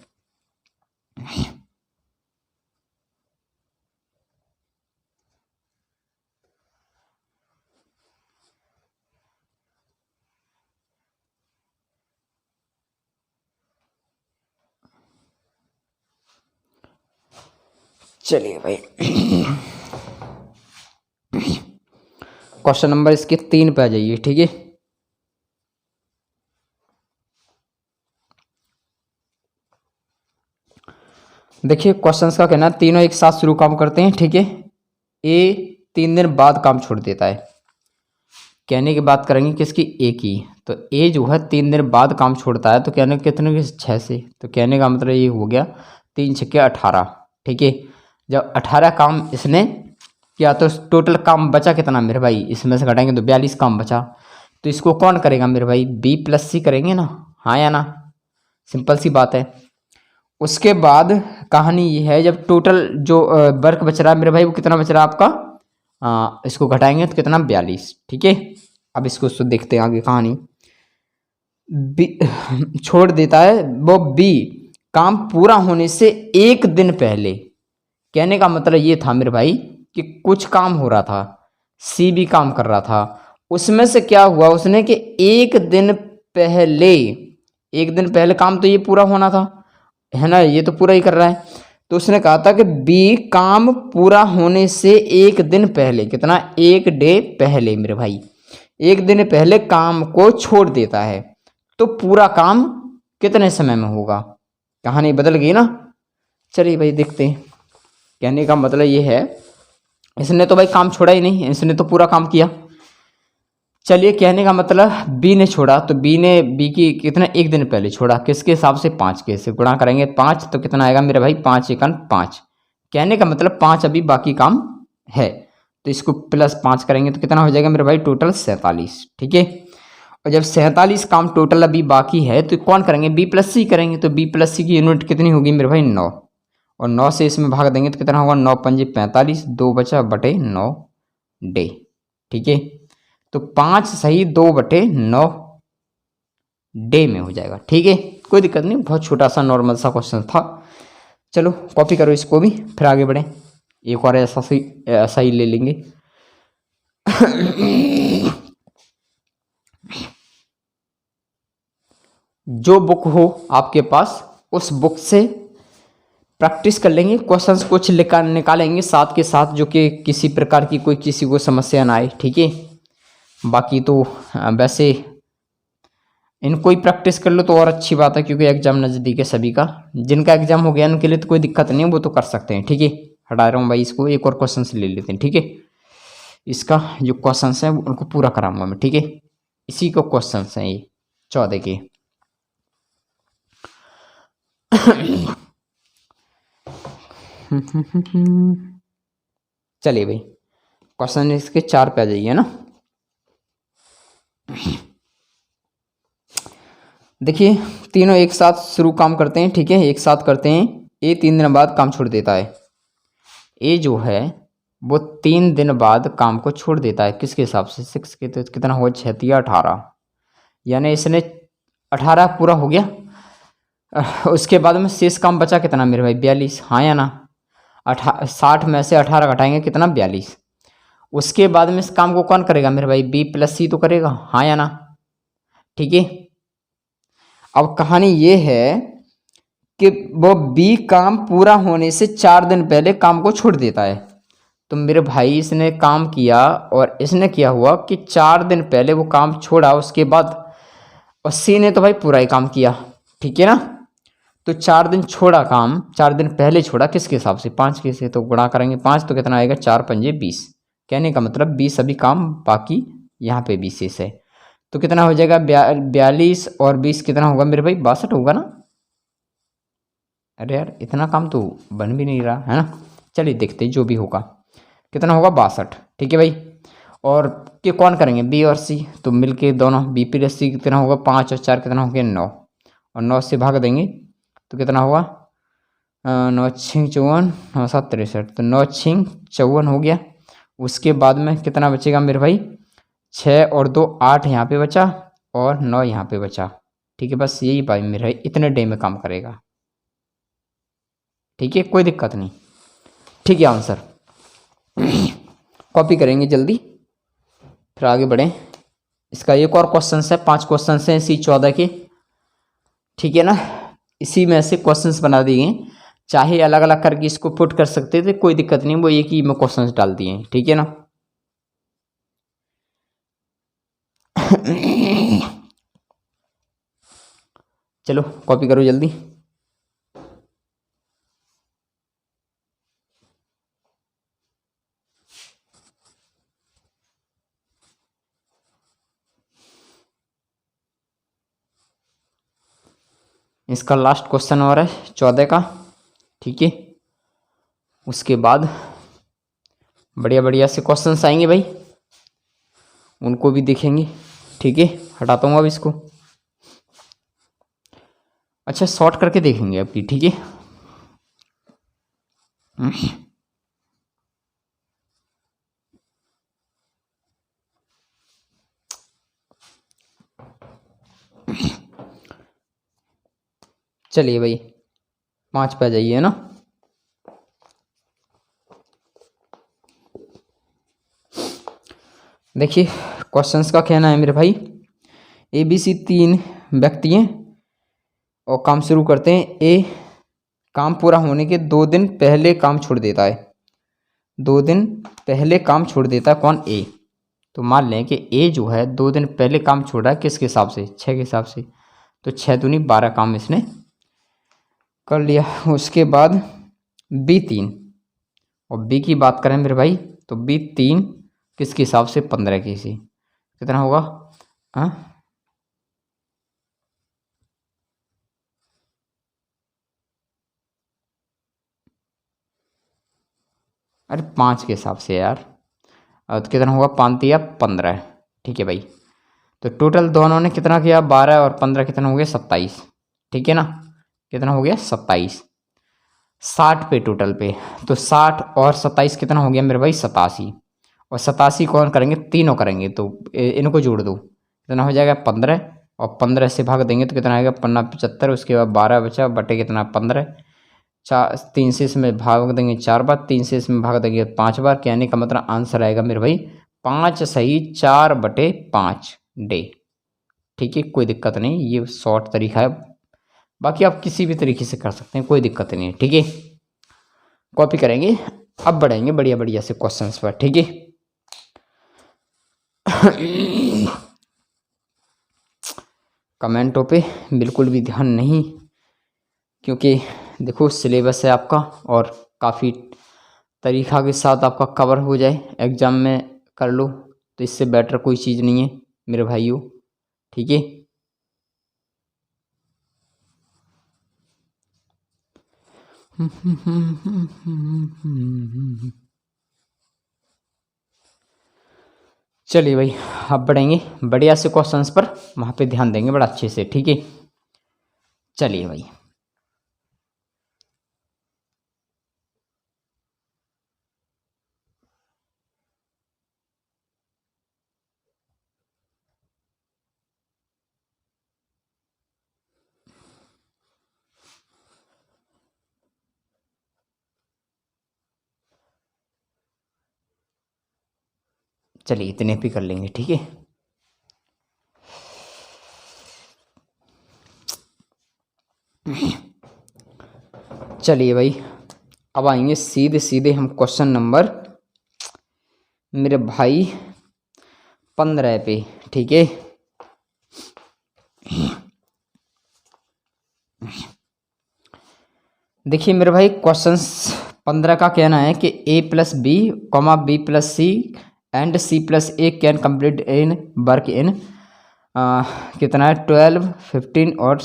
चलिए भाई, क्वेश्चन नंबर इसके 3 पे आ जाइए, ठीक है। देखिए क्वेश्चंस का कहना है तीनों एक साथ शुरू काम करते हैं, ठीक है। ए 3 दिन बाद काम छोड़ देता है, कहने की बात करेंगे किसकी, ए की। तो ए जो है 3 दिन बाद काम छोड़ता है, तो कहने कितने के 6 से, तो कहने का मतलब ये हो गया 3 × 6 = 18, ठीक है। जब 18 काम इसने किया तो टोटल काम बचा कितना मेरे भाई, इसमें से घटाएंगे तो 42 काम बचा। तो इसको कौन करेगा मेरे भाई, बी प्लस सी करेंगे ना, हाँ या ना, सिंपल सी बात है। उसके बाद कहानी ये है, जब टोटल जो वर्क बच रहा है मेरे भाई वो कितना बच रहा है आपका, इसको घटाएंगे तो कितना 42, ठीक है। अब इसको देखते हैं आगे कहानी। बी छोड़ देता है वो बी काम पूरा होने से 1 दिन पहले, कहने का मतलब ये था मेरे भाई कि कुछ काम हो रहा था, सी भी काम कर रहा था, उसमें से क्या हुआ उसने कि एक दिन पहले काम तो ये पूरा होना था, है ना, ये तो पूरा ही कर रहा है। तो उसने कहा था कि बी काम पूरा होने से एक दिन पहले, कितना, एक डे पहले मेरे भाई, एक दिन पहले काम को छोड़ देता है, तो पूरा काम कितने समय में होगा। कहानी बदल गई ना। चलिए भाई देखते हैं। कहने का मतलब ये है, इसने तो भाई काम छोड़ा ही नहीं, इसने तो पूरा काम किया। चलिए कहने का मतलब बी ने छोड़ा, तो बी की कितना, एक दिन पहले छोड़ा, किसके हिसाब से, 5 के से गुणा करेंगे 5, तो कितना आएगा मेरे भाई, 5 एकन 5। कहने का मतलब 5 अभी बाकी काम है, तो इसको +5 करेंगे तो कितना हो जाएगा मेरे भाई, टोटल 47। ठीक है। और जब 47 काम टोटल अभी बाकी है तो कौन करेंगे, बी प्लस सी करेंगे। तो बी प्लस सी की यूनिट कितनी होगी मेरे भाई, 9, और 9 से इसमें भाग देंगे तो कितना होगा, 9 पंजे 45, 2 बचा बटे 9 डे। ठीक है। तो 5 सही 2/9 डे में हो जाएगा। ठीक है, कोई दिक्कत नहीं, बहुत छोटा सा नॉर्मल सा क्वेश्चन था। चलो कॉपी करो इसको भी, फिर आगे बढ़े, एक और ऐसा ही ले लेंगे। जो बुक हो आपके पास, उस बुक से प्रैक्टिस कर लेंगे, क्वेश्चंस कुछ निकालेंगे साथ के साथ, जो कि किसी प्रकार की कोई किसी को समस्या ना आए। ठीक है। बाकी तो वैसे इनको ही प्रैक्टिस कर लो तो और अच्छी बात है, क्योंकि एग्जाम नज़दीक है सभी का। जिनका एग्जाम हो गया उनके लिए तो कोई दिक्कत नहीं, वो तो कर सकते हैं। ठीक है, हटा रहा हूँ भाई इसको, एक और क्वेश्चन से ले लेते हैं। ठीक है, इसका जो क्वेश्चन है उनको पूरा कराऊंगा मैं। ठीक है, इसी को क्वेश्चन हैं ये 14 के। चलिए भाई, क्वेश्चन इसके 4 पे आ जाइए ना। देखिए तीनों एक साथ शुरू काम करते हैं। ठीक है, एक साथ करते हैं। ए 3 दिन बाद काम छोड़ देता है। ए जो है वो 3 दिन बाद काम को छोड़ देता है, किसके हिसाब से, 6 के। तो कितना हुआ, 6 18, यानी इसने 18 पूरा हो गया। उसके बाद में शेष काम बचा कितना मेरे भाई, 42, हाँ या ना। 60 में से 18 घटाएंगे कितना, 42। उसके बाद में इस काम को कौन करेगा मेरे भाई, बी प्लस सी तो करेगा, हाँ या ना। ठीक है, अब कहानी ये है कि वो बी काम पूरा होने से 4 दिन पहले काम को छोड़ देता है। तो मेरे भाई इसने काम किया, और इसने किया हुआ कि 4 दिन पहले वो काम छोड़ा, उसके बाद और सी ने तो भाई पूरा ही काम किया। ठीक है ना। तो 4 दिन छोड़ा काम, 4 दिन पहले छोड़ा, किसके हिसाब से, 5 के से। तो गुणा करेंगे 5 तो कितना आएगा, 4 पंजे 20। कहने का मतलब 20 अभी काम बाकी, यहाँ पे 20 शेष है। तो कितना हो जाएगा, 42 और 20 कितना होगा मेरे भाई, 62 होगा ना। अरे यार इतना काम तो बन भी नहीं रहा है ना। चलिए देखते हैं जो भी होगा, कितना होगा, 62। ठीक है भाई। और के कौन करेंगे, बी और सी, तो मिलके दोनों बी प्लस सी कितना होगा, 5 और 4 कितना हो गया, 9, और 9 से भाग देंगे तो कितना होगा, 9 6 54, 9 7 63, तो 9 6 54 हो गया। उसके बाद में कितना बचेगा मेरे भाई, 6 और 2 8 यहाँ पे बचा, और 9 यहाँ पे बचा। ठीक है, बस यही भाई मेरा इतने डे में काम करेगा। ठीक है, कोई दिक्कत नहीं। ठीक है, आंसर कॉपी करेंगे जल्दी, फिर आगे बढ़ें। इसका एक और क्वेश्चन है, 5 क्वेश्चन हैं इसी 14 के। ठीक है ना, इसी में से क्वेश्चंस बना दिए हैं, चाहे अलग अलग करके इसको पुट कर सकते थे, कोई दिक्कत नहीं, वो एक ही में क्वेश्चंस डाल दिए हैं। ठीक है ना। चलो कॉपी करो जल्दी। इसका लास्ट क्वेश्चन और है 14 का। ठीक है, उसके बाद बढ़िया बढ़िया से क्वेश्चंस आएंगे भाई, उनको भी देखेंगे। ठीक है, हटाता हूँ अब इसको। अच्छा शॉर्ट करके देखेंगे अभी। ठीक है, चलिए भाई 5 पे आ जाइए ना। देखिए क्वेश्चंस का कहना है मेरे भाई, ABC 3 व्यक्ति हैं और काम शुरू करते हैं। ए काम पूरा होने के 2 दिन पहले काम छोड़ देता है, 2 दिन पहले काम छोड़ देता है कौन? ए। तो मान लें कि ए जो है 2 दिन पहले काम छोड़ रहा है, किसके हिसाब से? 6 के हिसाब से। तो 6 दूनी 12 काम इसने कर लिया। उसके बाद B3 और बी की बात करें मेरे भाई तो B3 किसके हिसाब से? 15 के से। कितना होगा? हाँ अरे 5 के हिसाब से यार। और तो कितना होगा? 5 या 15। ठीक है भाई। तो टोटल दोनों ने कितना किया? 12 और 15 कितना हो गया? 27। ठीक है ना? कितना हो गया? 27। 60 पे टोटल पे। तो 60 और 27 कितना हो गया मेरे भाई? 87। और 87 कौन करेंगे? तीनों करेंगे। तो इनको जोड़ दो, कितना हो जाएगा? 15। और 15 से भाग देंगे तो कितना आएगा? 15 75। उसके बाद 12 बचा, बटे कितना? 15। 4 3 से इसमें भाग देंगे 4 बार, 3 से इसमें भाग देंगे 5 बार। कहने का मतलब आंसर आएगा मेरे भाई 5 सही 4/5 डे। ठीक है, कोई दिक्कत नहीं, ये शॉर्ट तरीका है। बाकी आप किसी भी तरीके से कर सकते हैं, कोई दिक्कत नहीं है। ठीक है, कॉपी करेंगे। अब बढ़ेंगे बढ़िया बढ़िया से क्वेश्चंस पर। ठीक है, कमेंटों पे बिल्कुल भी ध्यान नहीं, क्योंकि देखो सिलेबस है आपका और काफ़ी तरीक़ा के साथ आपका कवर हो जाए, एग्ज़ाम में कर लो, तो इससे बेटर कोई चीज़ नहीं है मेरे भाइयों। ठीक है, चलिए भाई अब बढ़ेंगे बढ़िया से क्वेश्चंस पर, वहाँ पे ध्यान देंगे बड़ा अच्छे से। ठीक है, चलिए भाई। चलिए इतने भी कर लेंगे। ठीक है, चलिए भाई अब आएंगे सीधे सीधे हम क्वेश्चन नंबर मेरे भाई 15 पे। ठीक है, देखिए मेरे भाई क्वेश्चंस 15 का कहना है कि A+B, B+C and C+A can complete in work in कितना है? 12 15 और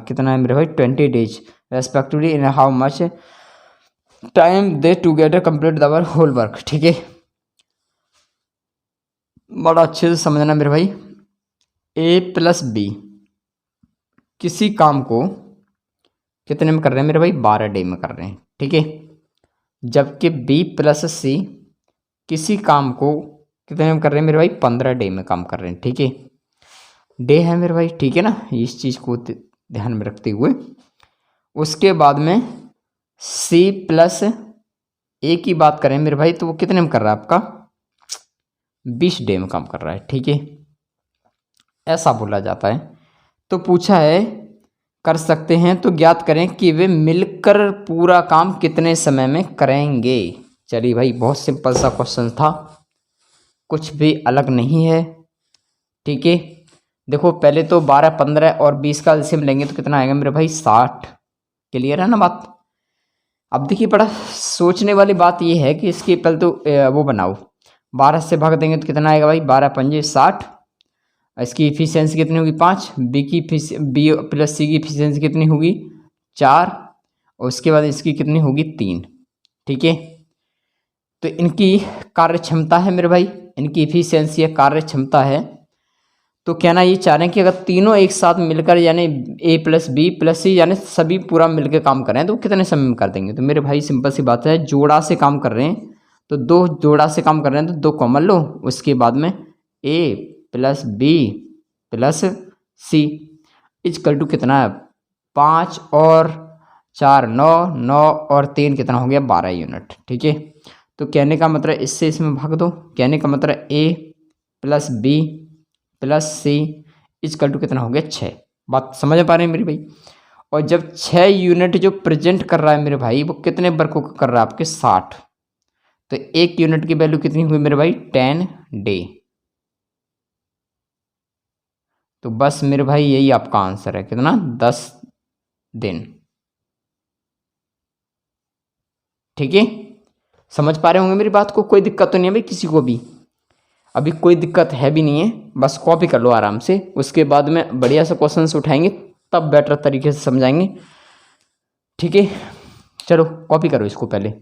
कितना है मेरे भाई? 20 days respectively. In how much time they together complete दवर होल वर्क। ठीक है, बड़ा अच्छे से समझना मेरे भाई। A+B किसी काम को कितने में कर रहे हैं मेरे भाई? 12 डे में कर रहे हैं। ठीक है, जबकि B+C किसी काम को कितने में कर रहे हैं मेरे भाई? 15 डे में काम कर रहे हैं। ठीक है, डे है मेरे भाई। ठीक है ना, इस चीज़ को ध्यान में रखते हुए उसके बाद में C+A की बात करें मेरे भाई तो वो कितने में कर रहा है आपका? 20 डे में काम कर रहा है। ठीक है, ऐसा बोला जाता है। तो पूछा है कर सकते हैं तो ज्ञात करें कि वे मिलकर पूरा काम कितने समय में करेंगे। चलिए भाई बहुत सिंपल सा क्वेश्चन था, कुछ भी अलग नहीं है। ठीक है, देखो पहले तो 12 15 और 20 का एलसीएम लेंगे तो कितना आएगा मेरे भाई? 60। क्लियर है ना बात? अब देखिए बड़ा सोचने वाली बात यह है कि इसकी पहले तो वो बनाओ, 12 से भाग देंगे तो कितना आएगा भाई? 12 पंजे 60। इसकी इफिशियंसी कितनी होगी? 5। B+C की इफिशियंसी कितनी होगी? 4। और उसके बाद इसकी कितनी होगी? 3। ठीक है, तो इनकी कार्य क्षमता है मेरे भाई, इनकी इफिशियंसी है, कार्य क्षमता है। तो कहना ये चाह रहे हैं कि अगर तीनों एक साथ मिलकर यानी A+B+C यानी सभी पूरा मिलकर काम कर रहे हैं तो कितने समय में कर देंगे? तो मेरे भाई सिंपल सी बात है, जोड़ा से काम कर रहे हैं तो 2 जोड़ा से काम कर रहे हैं तो 2 कॉमन लो, उसके बाद में A+B+C इक्वल टू कितना है? 5 और 4 9, 9 और 3 कितना हो गया? 12 यूनिट। ठीक है, तो कहने का मतलब इससे इसमें भाग दो, कहने का मतलब A plus B plus C equal to कितना हो गया 6। बात समझ पा रहे हैं मेरे भाई। और जब 6 यूनिट जो प्रेजेंट कर रहा है मेरे भाई वो कितने वर्गों का कर रहा है आपके 60, तो 1 यूनिट की वैल्यू कितनी हुई मेरे भाई 10 डे। तो बस मेरे भाई यही आपका आंसर है, कितना 10 दिन। ठीक है, समझ पा रहे होंगे मेरी बात को, कोई दिक्कत तो नहीं है भाई किसी को भी, अभी कोई दिक्कत है भी नहीं है, बस कॉपी कर लो आराम से, उसके बाद में बढ़िया से क्वेश्चंस उठाएंगे तब बेटर तरीके से समझाएंगे। ठीक है, चलो कॉपी करो इसको पहले,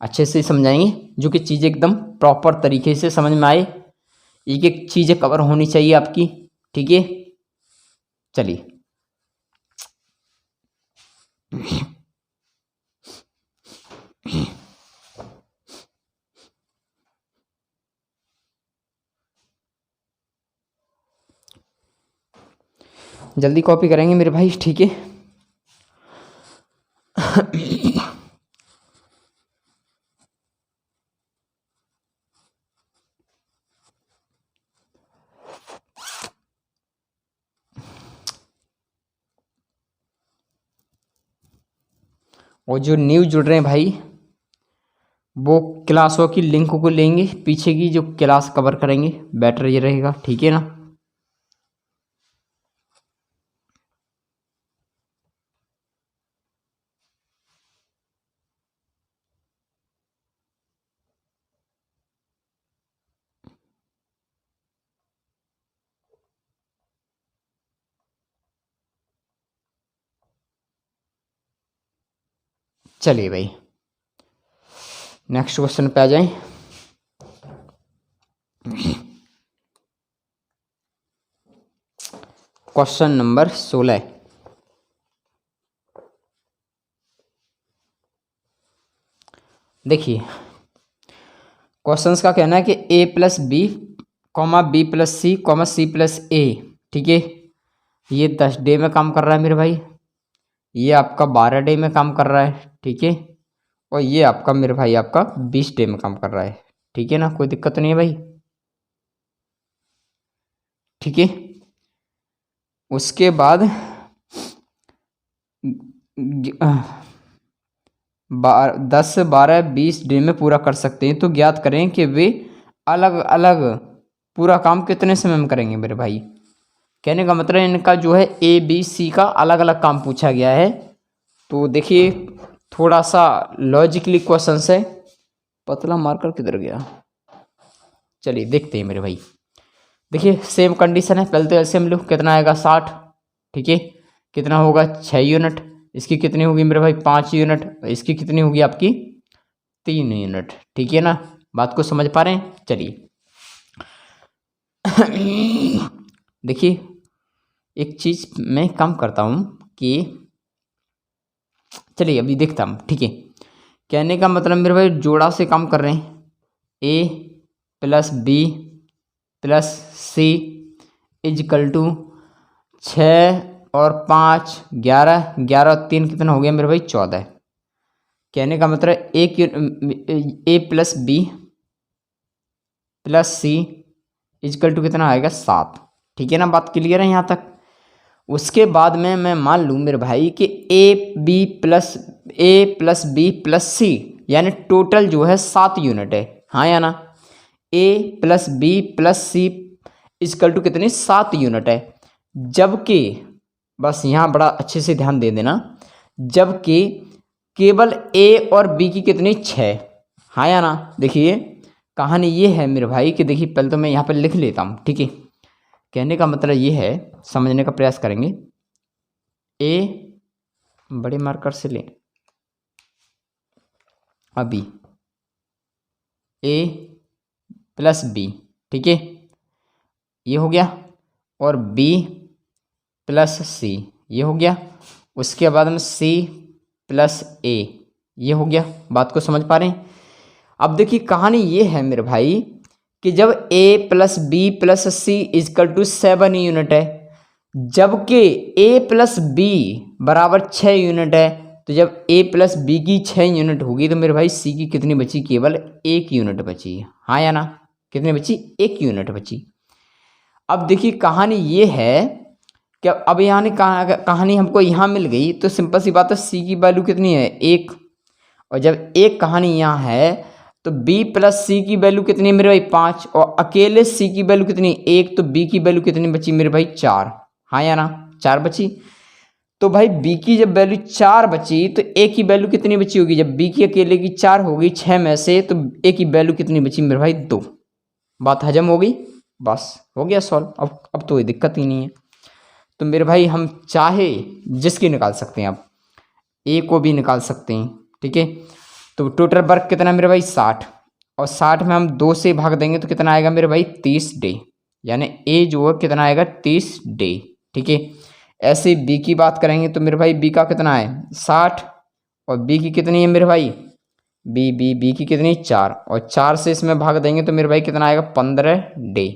अच्छे से समझाएंगे जो कि चीज़ें एकदम प्रॉपर तरीके से समझ में आए, एक एक चीज़ें कवर होनी चाहिए आपकी। ठीक है, चलिए जल्दी कॉपी करेंगे मेरे भाई। ठीक है, और जो न्यू जुड़ रहे हैं भाई वो क्लासों की लिंक को लेंगे, पीछे की जो क्लास कवर करेंगे बेटर ये रहेगा। ठीक है ना, चलिए भाई नेक्स्ट क्वेश्चन पे आ जाएं। Question number 16। देखिए क्वेश्चंस का कहना है कि a plus B comma B plus C comma C plus A. ठीक है, ये 10 डे में काम कर रहा है मेरे भाई, ये आपका 12 डे में काम कर रहा है। ठीक है, और ये आपका मेरे भाई आपका 20 डे में काम कर रहा है। ठीक है ना, कोई दिक्कत तो नहीं है भाई। ठीक है, उसके बाद 10 12 20 डे में पूरा कर सकते हैं, तो ज्ञात करें कि वे अलग अलग पूरा काम कितने समय में करेंगे मेरे भाई। कहने का मतलब इनका जो है ए बी सी का अलग अलग काम पूछा गया है। तो देखिए थोड़ा सा लॉजिकली क्वेश्चन है। पतला मार्कर किधर गया, चलिए देखते हैं मेरे भाई। देखिए सेम कंडीशन है, पहले तो एलसीएम लो, कितना आएगा 60। ठीक है, कितना होगा 6 यूनिट, इसकी कितनी होगी मेरे भाई 5 यूनिट, इसकी कितनी होगी आपकी 3 यूनिट। ठीक है ना, बात को समझ पा रहे हैं। चलिए देखिए एक चीज़ मैं काम करता हूँ कि चलिए अभी देखता हूँ। ठीक है, कहने का मतलब मेरे भाई जोड़ा से काम कर रहे हैं, A plus B plus C equal to 6 और 5 11, 11 और 3 कितना हो गया मेरे भाई 14। कहने का मतलब एक A plus B plus C equal to कितना आएगा 7। ठीक है ना, बात क्लियर है यहाँ तक। उसके बाद में मैं मान लूँ मेरे भाई कि ए प्लस बी प्लस सी यानी टोटल जो है 7 यूनिट है, हाँ या ना। A plus B plus C equal to कितनी 7 यूनिट है, जबकि बस यहाँ बड़ा अच्छे से ध्यान दे देना, जबकि केवल ए और बी की कितनी 6, हाँ या ना। देखिए कहानी ये है मेरे भाई कि देखिए पहले तो मैं यहाँ पर लिख लेता हूँ। ठीक है, कहने का मतलब ये है, समझने का प्रयास करेंगे। ए बड़े मार्कर से लें अभी, ए प्लस बी, ठीक है ये हो गया, और बी प्लस सी ये हो गया, उसके बाद में सी प्लस ए ये हो गया। बात को समझ पा रहे हैं। अब देखिए कहानी ये है मेरे भाई कि जब a plus B plus C equal to 7 unit है, जबकि a प्लस बी बराबर 6 यूनिट है, तो जब a प्लस बी की 6 यूनिट होगी तो मेरे भाई c की कितनी बची, केवल 1 यूनिट बची, हाँ या ना। कितनी बची, 1 यूनिट बची। अब देखिए कहानी ये है कि अब यहाँ ने कहानी हमको यहाँ मिल गई, तो सिंपल सी बात है सी की वैल्यू कितनी है 1, और जब 1 कहानी यहाँ है तो b प्लस सी की वैल्यू कितनी है मेरे भाई 5, और अकेले c की वैल्यू कितनी 1, तो b की वैल्यू कितनी बची मेरे भाई 4, हाँ या ना, 4 बची। तो भाई b की जब वैल्यू 4 बची तो a की वैल्यू कितनी बची होगी, जब b की अकेले की 4 होगी 6 में से, तो a की वैल्यू कितनी बची मेरे भाई 2। बात हजम हो गई, बस हो गया सॉल्व। अब तो कोई दिक्कत ही नहीं है। तो मेरे भाई हम चाहे जिसकी निकाल सकते हैं, आप a को भी निकाल सकते हैं, ठीक है। तो टोटल वर्क कितना मेरे भाई 60, और 60 में हम 2 से भाग देंगे तो कितना आएगा मेरे भाई 30 डे, यानी a जो है कितना आएगा 30 डे, ठीक है। ऐसे b की बात करेंगे तो मेरे भाई b का कितना है 60, और b की कितनी है मेरे भाई b की कितनी 4, और 4 से इसमें भाग देंगे तो मेरे भाई कितना आएगा 15 डे,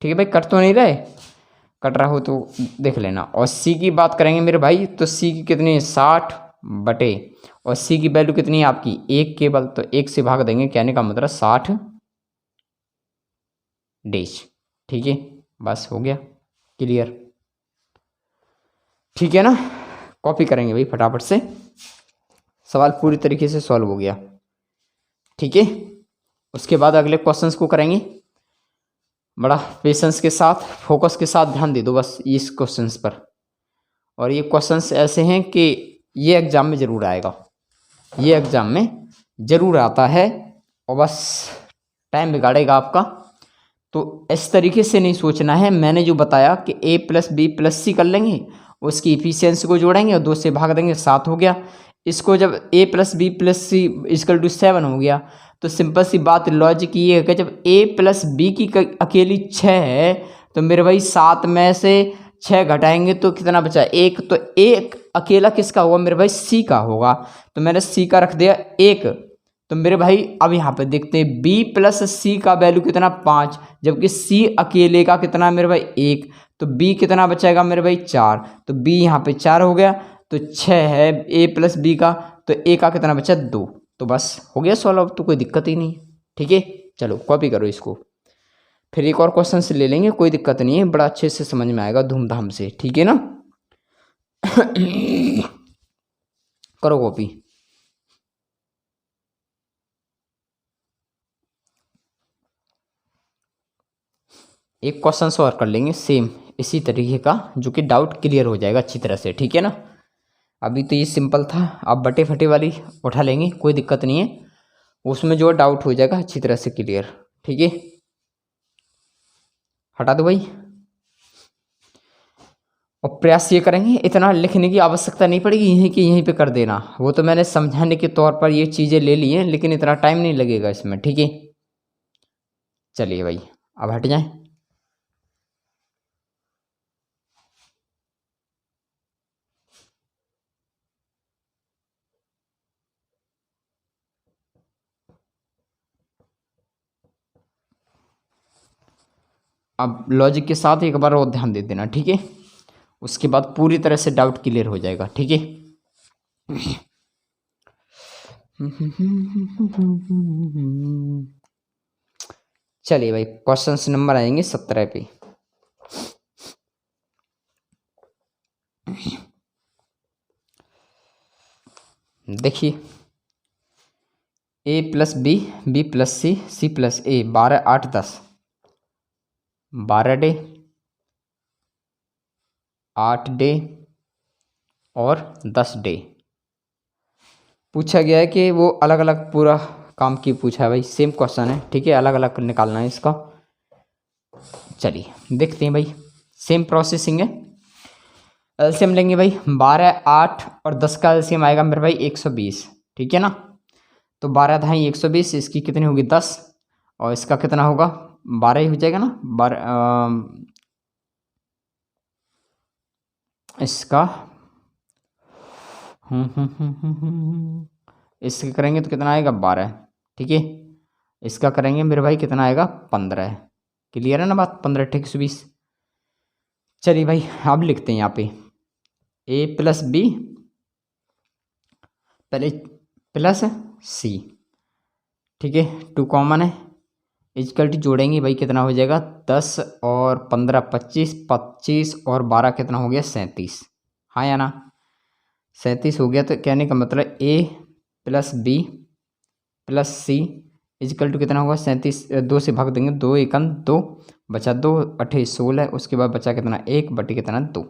ठीक है भाई। कट तो नहीं रहे, कट रहा हो तो देख लेना। और सी की बात करेंगे मेरे भाई तो सी की कितनी है 60 बटे, और सी की वैल्यू कितनी है आपकी 1 केवल, तो 1 से भाग देंगे, कहने का मतलब 60 डेज, ठीक है। बस हो गया क्लियर, ठीक है ना। कॉपी करेंगे भाई फटाफट से, सवाल पूरी तरीके से सॉल्व हो गया, ठीक है। उसके बाद अगले क्वेश्चंस को करेंगे, बड़ा पेशेंस के साथ फोकस के साथ ध्यान दे दो बस इस क्वेश्चंस पर। और ये क्वेश्चंस ऐसे हैं कि ये एग्ज़ाम में ज़रूर आएगा, ये एग्ज़ाम में ज़रूर आता है, और बस टाइम बिगाड़ेगा आपका। तो इस तरीके से नहीं सोचना है, मैंने जो बताया कि a प्लस बी प्लस सी कर लेंगे, उसकी इफिशियंसी को जोड़ेंगे और 2 से भाग देंगे, 7 हो गया। इसको जब a plus B plus C equal to 7 हो गया, तो सिंपल सी बात लॉजिक ये है कि जब a प्लस बी की अकेली 6 है, तो मेरे भाई 7 में से 6 घटाएंगे तो कितना बचा 1, तो 1 अकेला किसका होगा मेरे भाई c का होगा, तो मैंने c का रख दिया 1। तो मेरे भाई अब यहाँ पे देखते हैं b प्लस सी का वैल्यू कितना 5, जबकि c अकेले का कितना मेरे भाई 1, तो b कितना बचेगा मेरे भाई 4, तो b यहाँ पे 4 हो गया, तो 6 है a प्लस बी का, तो a का कितना बचा 2। तो बस हो गया सॉल्व, अब तो कोई दिक्कत ही नहीं, ठीक है। चलो कॉपी करो इसको, फिर एक और क्वेश्चन से ले लेंगे, कोई दिक्कत नहीं है, बड़ा अच्छे से समझ में आएगा धूमधाम से, ठीक है ना। करो कॉपी। एक क्वेश्चन और कर लेंगे सेम इसी तरीके का, जो कि डाउट क्लियर हो जाएगा अच्छी तरह से, ठीक है ना। अभी तो ये सिंपल था, अब बटे फटे वाली उठा लेंगे, कोई दिक्कत नहीं है, उसमें जो डाउट हो जाएगा अच्छी तरह से क्लियर, ठीक है। हटा दो भाई, और प्रयास ये करेंगे, इतना लिखने की आवश्यकता नहीं पड़ेगी, यहीं कि यहीं पे कर देना, वो तो मैंने समझाने के तौर पर ये चीज़ें ले ली हैं, लेकिन इतना टाइम नहीं लगेगा इसमें, ठीक है। चलिए भाई अब हट जाएं। अब लॉजिक के साथ एक बार और ध्यान दे देना, ठीक है। उसके बाद पूरी तरह से डाउट क्लियर हो जाएगा, ठीक है। चलिए भाई क्वेश्चन नंबर आएंगे 17 पे। देखिए a plus B, B plus C, C plus A, 12 8 10, 12 day, 8 day और 10 डे पूछा गया है कि वो अलग अलग पूरा काम की पूछा है भाई, सेम क्वेश्चन है, ठीक है, अलग अलग निकालना है इसका। चलिए देखते हैं भाई, सेम प्रोसेसिंग है। एलसीएम लेंगे भाई, 12 8 और 10 का एलसीएम आएगा मेरे भाई 120, ठीक है ना। तो 12 धाई 120, इसकी कितनी होगी 10, और इसका कितना होगा 12 ही हो जाएगा ना, 12 इसका इसके करेंगे तो कितना आएगा 12, ठीक है। इसका करेंगे मेरे भाई कितना आएगा 15, क्लियर है ना बात, 15 ठीक 120। चलिए भाई अब लिखते हैं यहाँ पे a प्लस बी पहले प्लस सी, ठीक है, 2 कॉमन है, इक्वल टू जोड़ेंगे भाई कितना हो जाएगा 10 और 15 25, 25 और 12 कितना हो गया 37। हाँ या ना, 37 हो गया। तो कहने का मतलब A plus B plus C equal to कितना होगा 37। 2 से भाग देंगे, 2 एकम 2 बचा 2 8 16, उसके बाद बचा कितना 1 बटे कितना 2।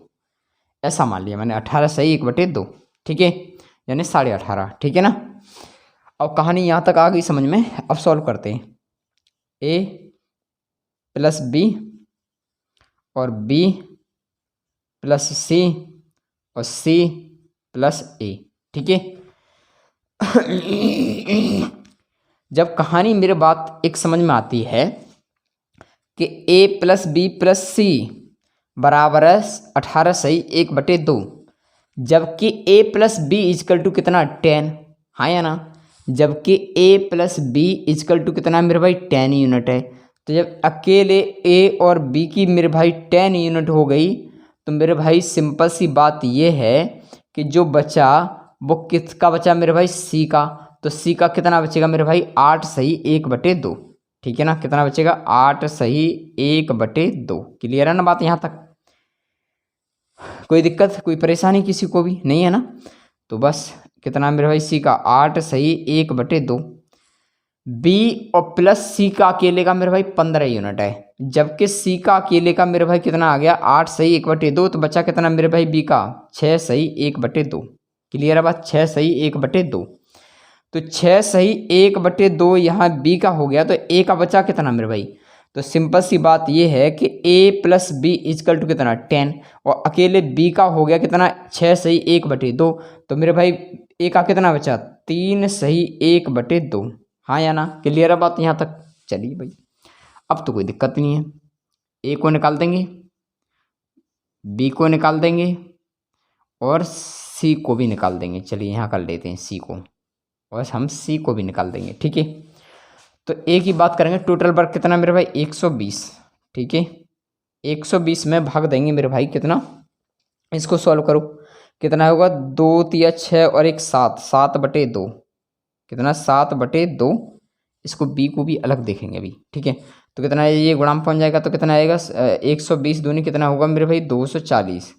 ऐसा मान लिया मैंने, 18 सही 1 बटे 2। ठीक है, यानी 18.5। ठीक है ना। अब कहानी यहाँ तक आ गई समझ में। अब सॉल्व करते हैं। ए प्लस बी और बी प्लस सी और सी प्लस ए। ठीक है। जब कहानी मेरे बात एक समझ में आती है कि ए प्लस बी प्लस सी बराबर है 18 सही 1 बटे 2, जबकि ए प्लस बी इजकल टू कितना 10। हाँ या ना, जबकि ए प्लस बी इजकल टू कितना मेरे भाई 10 यूनिट है। तो जब अकेले ए और बी की मेरे भाई 10 यूनिट हो गई, तो मेरे भाई सिंपल सी बात ये है कि जो बचा वो किसका बचा मेरे भाई सी का। तो सी का कितना बचेगा मेरे भाई 8 सही 1 बटे 2। ठीक है ना, कितना बचेगा 8 सही 1 बटे 2। क्लियर है ना बात यहाँ तक? कोई दिक्कत कोई परेशानी किसी को भी नहीं है ना? तो बस कितना मेरे भाई सी का 8 सही 1 बटे 2। बी और प्लस सी का अकेले का मेरे भाई 15 यूनिट है, जबकि सी का अकेले का मेरे भाई कितना आ गया 8 सही 1 बटे 2। तो बचा कितना मेरे भाई बी का 6 सही 1 बटे 2। क्लियर है बात? 6 सही 1 बटे 2। तो 6 सही 1 बटे 2 यहाँ बी का हो गया। तो ए का बचा कितना मेरे भाई? तो सिंपल सी बात ये है कि ए प्लस बी इजकल टू कितना 10, और अकेले बी का हो गया कितना 6 सही 1 बटे 2। तो मेरे भाई ए का कितना बचा 3 सही 1 बटे 2। हाँ या ना? क्लियर है बात यहाँ तक? चलिए भाई, अब तो कोई दिक्कत नहीं है। ए को निकाल देंगे, बी को निकाल देंगे और सी को भी निकाल देंगे। चलिए यहाँ कर लेते हैं सी को, और हम सी को भी निकाल देंगे। ठीक है, तो ए की बात करेंगे। टोटल वर्क कितना मेरे भाई 120। ठीक है, 120 में भाग देंगे मेरे भाई कितना, इसको सॉल्व करो कितना होगा 2 3 6 और 1 7, 7 बटे 2 कितना 7 बटे 2। इसको बी को भी अलग देखेंगे अभी। ठीक है, तो कितना है ये गुणाम पहुंच जाएगा तो कितना आएगा 120 दूनी कितना होगा मेरे भाई 240।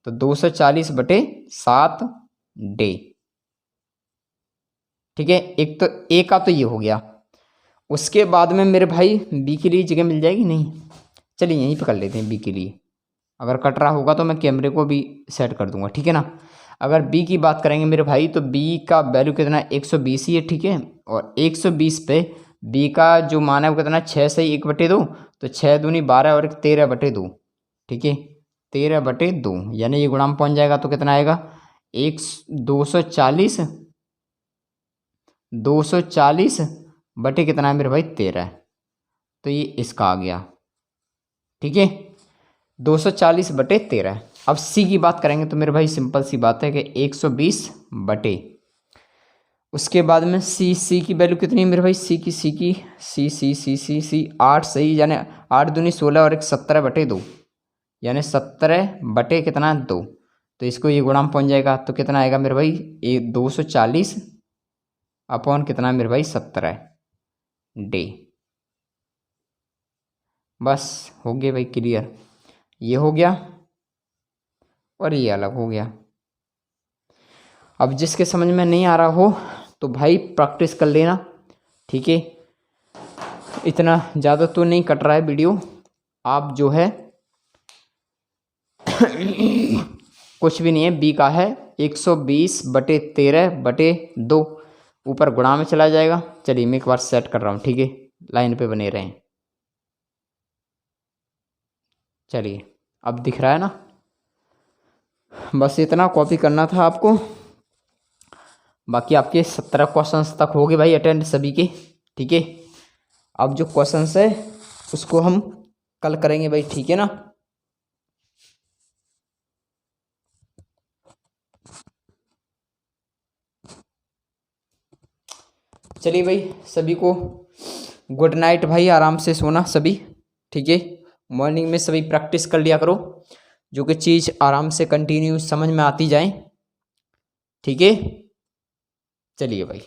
तो 240 बटे 7 डे। ठीक है, एक तो ए का तो ये हो गया। उसके बाद में मेरे भाई बी के लिए जगह मिल जाएगी नहीं? चलिए यहीं पे कर लेते हैं बी के लिए। अगर कट रहा होगा तो मैं कैमरे को भी सेट कर दूंगा। ठीक है ना। अगर बी की बात करेंगे मेरे भाई, तो बी का वैल्यू कितना 120 ही है। ठीक है, और 120 पे बी का जो मान है वो कितना 6 सही 1 बटे 2। तो 6 दूनी 12 और 13 बटे 2। ठीक है, 13 बटे 2, यानी ये गुणाम पहुंच जाएगा तो कितना आएगा 240 बटे कितना है मेरे भाई 13। तो ये इसका आ गया। ठीक है, 240 बटे 13। अब सी की बात करेंगे तो मेरे भाई सिंपल सी बात है कि 120 बटे, उसके बाद में सी की वैल्यू कितनी है मेरे भाई सी की 8 सही, यानी 8 दूनी 16 और 1 17 बटे 2, यानी 17 बटे कितना 2। तो इसको ये गुणाम पहुंच जाएगा तो कितना आएगा मेरे भाई 240 अपॉन कितना मेरे भाई 17 डे। बस हो गया भाई क्लियर। ये हो गया और ये अलग हो गया। अब जिसके समझ में नहीं आ रहा हो तो भाई प्रैक्टिस कर लेना। ठीक है, इतना ज़्यादा तो नहीं कट रहा है वीडियो। आप जो है कुछ भी नहीं है, बी का है 120 बटे 13 बटे 2, ऊपर गुणा में चला जाएगा। चलिए मैं एक बार सेट कर रहा हूँ। ठीक है, लाइन पे बने रहें। चलिए अब दिख रहा है ना? बस इतना कॉपी करना था आपको। बाकी आपके 17 क्वेश्चंस तक हो गए भाई अटेंड सभी के। ठीक है, अब जो क्वेश्चंस है उसको हम कल करेंगे भाई। ठीक है ना? चलिए भाई, सभी को गुड नाइट भाई, आराम से सोना सभी। ठीक है, मॉर्निंग में सभी प्रैक्टिस कर लिया करो, जो कि चीज़ आराम से कंटिन्यू समझ में आती जाए। ठीक है, चलिए भाई।